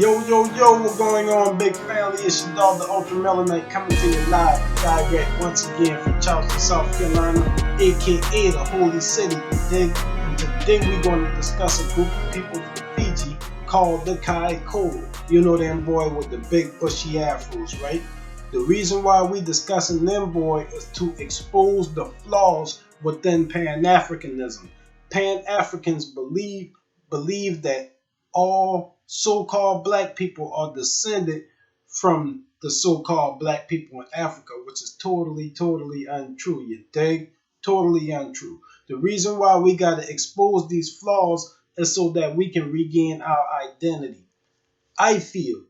Yo, what's going on, big family? It's your dog, the Ultra Melanite, coming to you live, direct, once again from Charleston, South Carolina, aka the Holy City. And today we're going to discuss a group of people from Fiji called the Kai Colo. You know them boy with the big bushy afros, right? The reason why we discussing them boy is to expose the flaws within Pan Africanism. Pan Africans believe that all so-called black people are descended from the so-called black people in Africa, which is totally untrue. You dig? Totally untrue. The reason why we got to expose these flaws is so that we can regain our identity. I feel,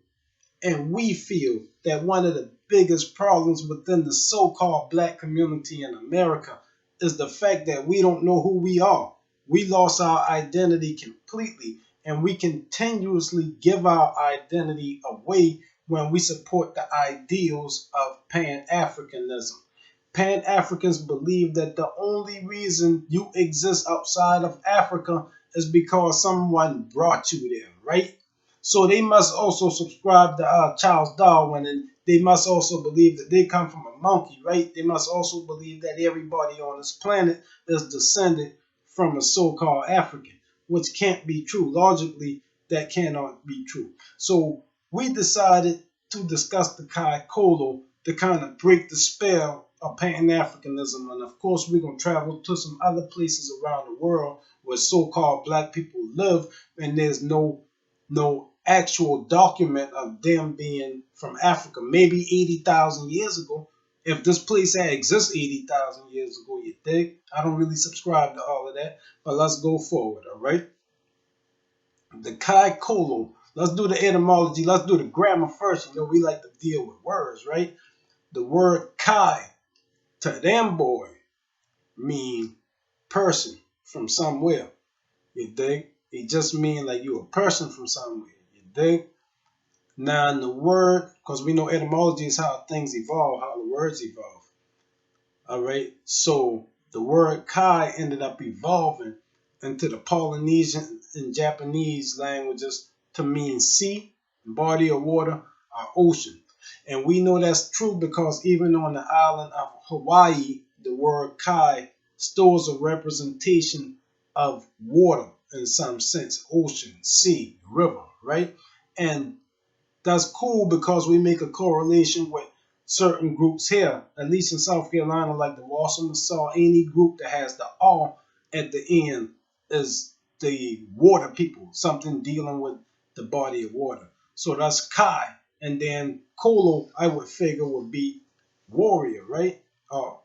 and we feel, that one of the biggest problems within the so-called black community in America is the fact that we don't know who we are. We lost our identity completely, and we continuously give our identity away when we support the ideals of Pan-Africanism. Pan-Africans believe that the only reason you exist outside of Africa is because someone brought you there, right? So they must also subscribe to Charles Darwin, and they must also believe that they come from a monkey, right? They must also believe that everybody on this planet is descended from a so-called African, which can't be true. Logically, that cannot be true. So we decided to discuss the Kai Colo to kind of break the spell of Pan-Africanism. And of course, we're going to travel to some other places around the world where so-called black people live, and there's no actual document of them being from Africa. Maybe 80,000 years ago, if this place had existed 80,000 years ago, you think? I don't really subscribe to all of that, but let's go forward, all right? The Kai Colo. Let's do the etymology. Let's do the grammar first. You know, we like to deal with words, right? The word Kai to them boy mean person from somewhere. You dig? It just mean like you a person from somewhere. You dig? Now in the word, because we know etymology is how things evolve, how the words evolve. All right. So the word Kai ended up evolving into the Polynesian and Japanese languages to mean sea, body of water, or ocean. And we know that's true because even on the island of Hawaii, the word Kai stores a representation of water in some sense, ocean, sea, river, right? And that's cool because we make a correlation with certain groups here, at least in South Carolina, like the Wassaw. Any group that has the R at the end is the water people, something dealing with the body of water. So that's Kai. And then Colo, I would figure, would be warrior, right? Or,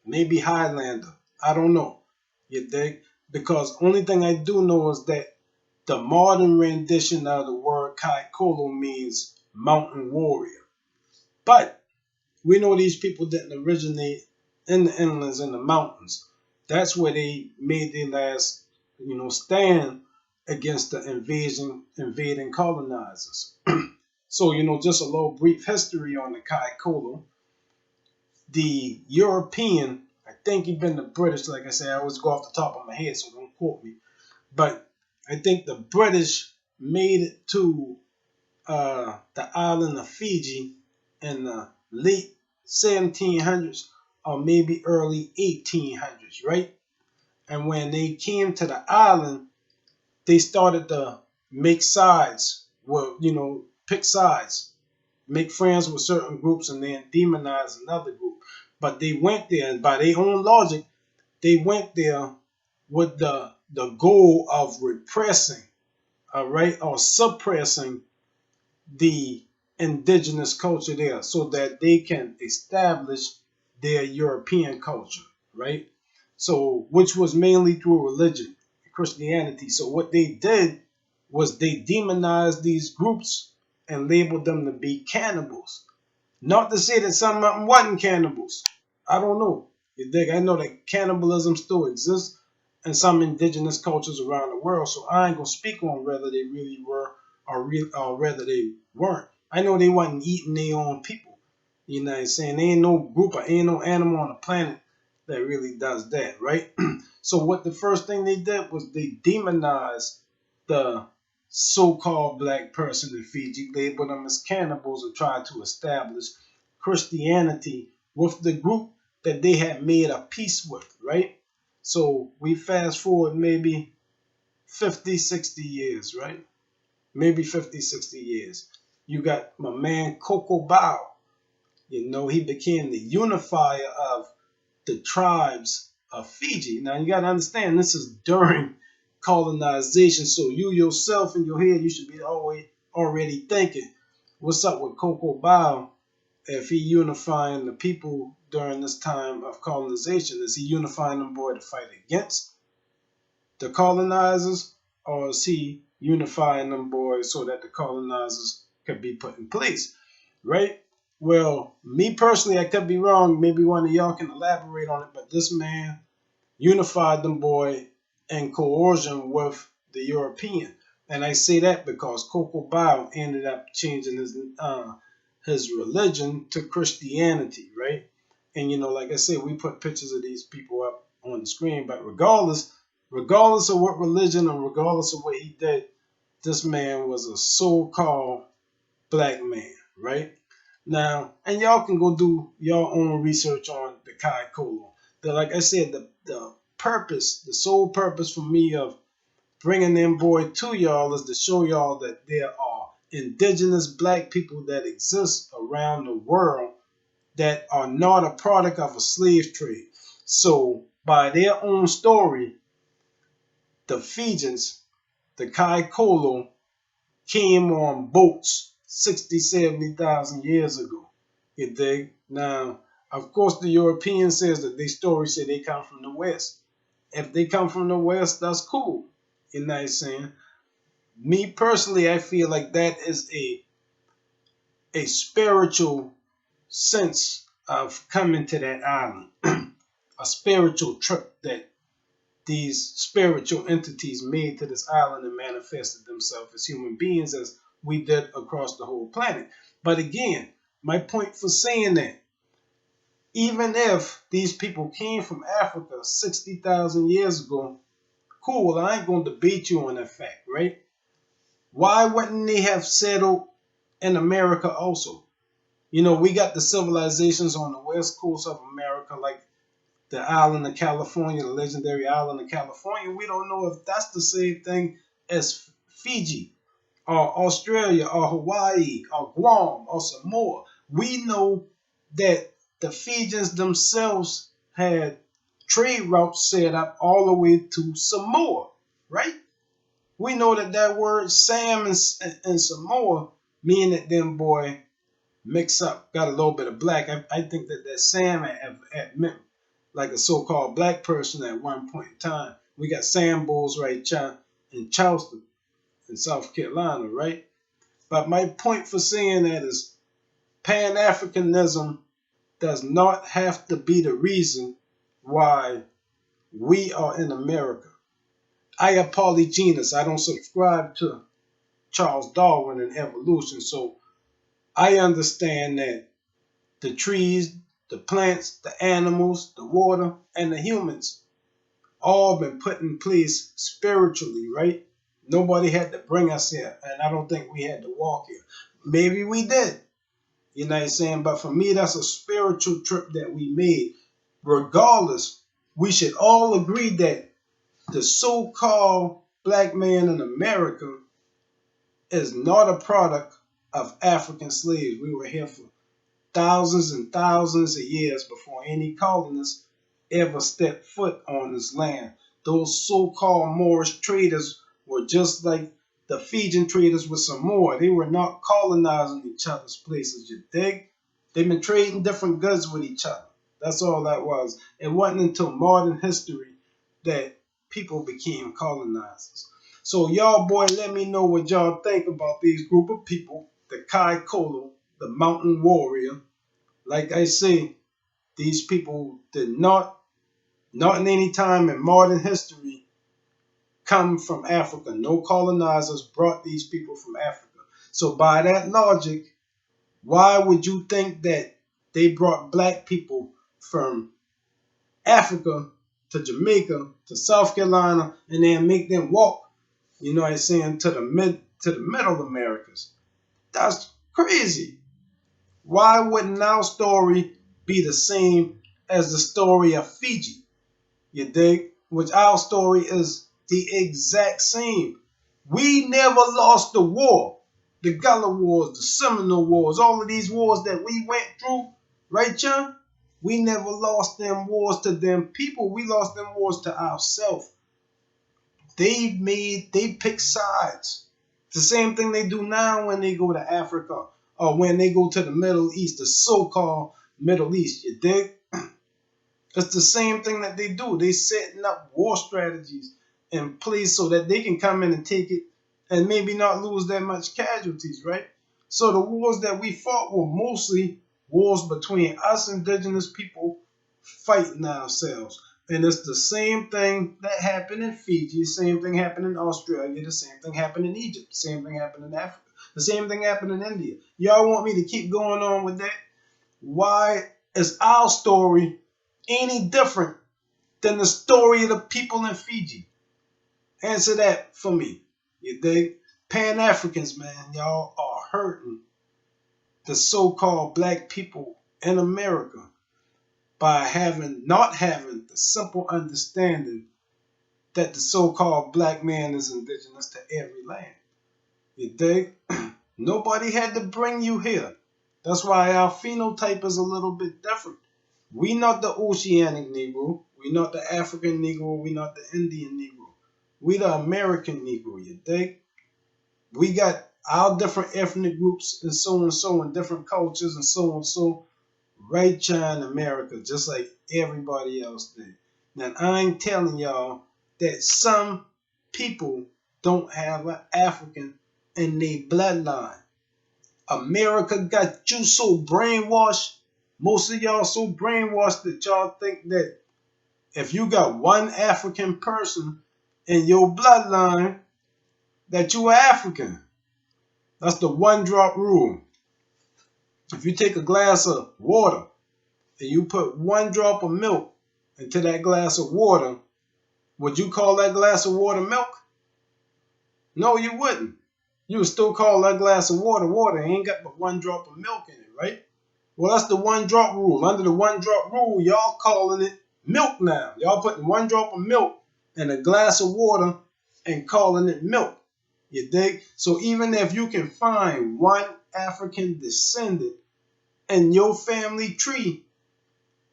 maybe Highlander. I don't know. You dig? Because only thing I do know is that the modern rendition of the word Kai Colo means mountain warrior. But we know these people didn't originate in the inlands and the mountains. That's where they made their last, stand against the invading colonizers. So, just a little brief history on the Kai Colo. The European, I think he'd been the British, like I said, I always go off the top of my head, so don't quote me. But I think the British made it to the island of Fiji in the late 1700s or maybe early 1800s, right? And when they came to the island, they started to make sides, pick sides, make friends with certain groups and then demonize another group. But they went there, and by their own logic, they went there with the goal of repressing, all right, or suppressing the indigenous culture there so that they can establish their European culture, right? So, which was mainly through religion, Christianity. So, what they did was they demonized these groups and labeled them to be cannibals. Not to say that some of them wasn't cannibals. I don't know. You dig? I know that cannibalism still exists in some indigenous cultures around the world, so I ain't gonna speak on whether they really were or whether they weren't. I know they wasn't eating their own people. You know what I'm saying? There ain't no group or ain't no animal on the planet that really does that, right? So what the first thing they did was they demonized the so-called black person in Fiji, labeled them as cannibals and tried to establish Christianity with the group that they had made a peace with, right? So we fast forward maybe 50, 60 years, right? Maybe 50, 60 years. You got my man Coco Bao. You know, he became the unifier of the tribes of Fiji. Now you got to understand, this is during colonization, so you yourself in your head, you should be already thinking, what's up with Coco Bao if he unifying the people during this time of colonization? Is he unifying them boy to fight against the colonizers, or is he unifying them boys so that the colonizers could be put in place, right? Well, me personally, I could be wrong. Maybe one of y'all can elaborate on it, but this man unified them boy in coercion with the European. And I say that because Coco Bao ended up changing his religion to Christianity, right? And you know, like I said, we put pictures of these people up on the screen, but regardless of what religion and regardless of what he did, this man was a so-called black man, right? Now, and y'all can go do your own research on the Kai Colo. Like I said, the purpose, the sole purpose for me of bringing them boy to y'all is to show y'all that there are indigenous black people that exist around the world that are not a product of a slave trade. So, by their own story, the Fijians, the Kai Colo, came on boats 60, 70,000 years ago. You dig? Now, of course, the European says that their story say they come from the West. If they come from the West, that's cool. You know what I'm saying? Me personally, I feel like that is a spiritual sense of coming to that island, a spiritual trip that these spiritual entities made to this island and manifested themselves as human beings as we did across the whole planet. But again, my point for saying that, even if these people came from Africa 60,000 years ago, cool, I ain't going to debate you on that fact, right? Why wouldn't they have settled in America also? You know, we got the civilizations on the west coast of America, like the island of California, the legendary island of California. We don't know if that's the same thing as Fiji or Australia or Hawaii or Guam or Samoa. We know that the Fijians themselves had trade routes set up all the way to Samoa, right? We know that that word Sam and Samoa mean that them boy mix up, got a little bit of black. I think that Sam had meant like a so-called black person at one point in time. We got Sam Bulls right in Charleston in South Carolina, right? But my point for saying that is Pan Africanism does not have to be the reason why we are in America. I am polygynous. I don't subscribe to Charles Darwin and evolution, so I understand that the trees, the plants, the animals, the water, and the humans all been put in place spiritually, right? Nobody had to bring us here, and I don't think we had to walk here. Maybe we did, you know what I'm saying? But for me, that's a spiritual trip that we made. Regardless, we should all agree that the so-called black man in America is not a product of African slaves. We were here for thousands and thousands of years before any colonists ever stepped foot on this land. Those so-called Moorish traders were just like the Fijian traders with Samoa. They were not colonizing each other's places, you dig? They've been trading different goods with each other. That's all that was. It wasn't until modern history that people became colonizers. So y'all boy, let me know what y'all think about these group of people, the Kai Colo, the mountain warrior. Like I say, these people did not in any time in modern history, come from Africa. No colonizers brought these people from Africa. So by that logic, why would you think that they brought black people from Africa to Jamaica to South Carolina and then make them walk, you know what I'm saying, to the to the Middle Americas. That's crazy. Why wouldn't our story be the same as the story of Fiji? You dig? Which our story is the exact same. We never lost the war. The Gullah Wars, the Seminole Wars, all of these wars that we went through, right, John? We never lost them wars to them people. We lost them wars to ourselves. They pick sides. It's the same thing they do now when they go to Africa or when they go to the Middle East, the so-called Middle East. You dig? It's the same thing that they do. They setting up war strategies in place so that they can come in and take it and maybe not lose that much casualties, right? So the wars that we fought were mostly wars between us indigenous people fighting ourselves. And it's the same thing that happened in Fiji, the same thing happened in Australia, the same thing happened in Egypt, the same thing happened in Africa, the same thing happened in India. Y'all want me to keep going on with that? Why is our story any different than the story of the people in Fiji? Answer that for me. You dig? Pan-Africans, man, y'all are hurting the so-called black people in America by not having the simple understanding that the so-called black man is indigenous to every land. You dig? Nobody had to bring you here. That's why our phenotype is a little bit different. We not the Oceanic Negro. We not the African Negro. We not the Indian Negro. We the American Negro, you dig? We got our different ethnic groups and so, and different cultures and so, right here in America, just like everybody else did. Now, I ain't telling y'all that some people don't have an African in their bloodline. America got you so brainwashed. Most of y'all so brainwashed that y'all think that if you got one African person in your bloodline, that you are African. That's the one drop rule. If you take a glass of water and you put one drop of milk into that glass of water, would you call that glass of water milk? No, you wouldn't. You would still call that glass of water water. It ain't got but one drop of milk in it, right? Well, that's the one drop rule. Under the one drop rule, y'all calling it milk now. Y'all putting one drop of milk in a glass of water and calling it milk. You dig? So even if you can find one African descendant in your family tree,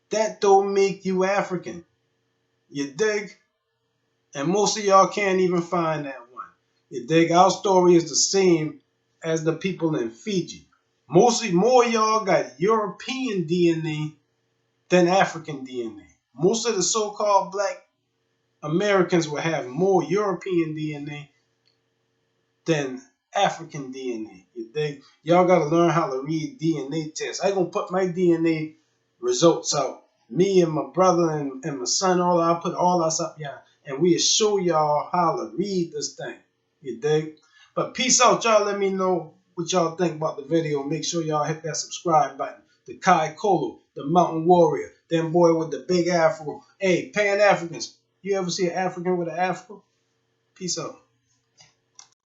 that don't make you African. You dig? And most of y'all can't even find that one. You dig? Our story is the same as the people in Fiji. Mostly more y'all got European DNA than African DNA. Most of the so-called black Americans will have more European DNA than African DNA. You dig? Y'all got to learn how to read DNA tests. I gonna put my DNA results out. Me and my brother and my son, I'll put all us up, yeah, and we'll show y'all how to read this thing. You dig? But peace out, y'all. Let me know what y'all think about the video. Make sure y'all hit that subscribe button. The Kai Colo, the Mountain Warrior, them boy with the big afro. Hey, Pan-Africans. You ever see an African with an afro? Peace out.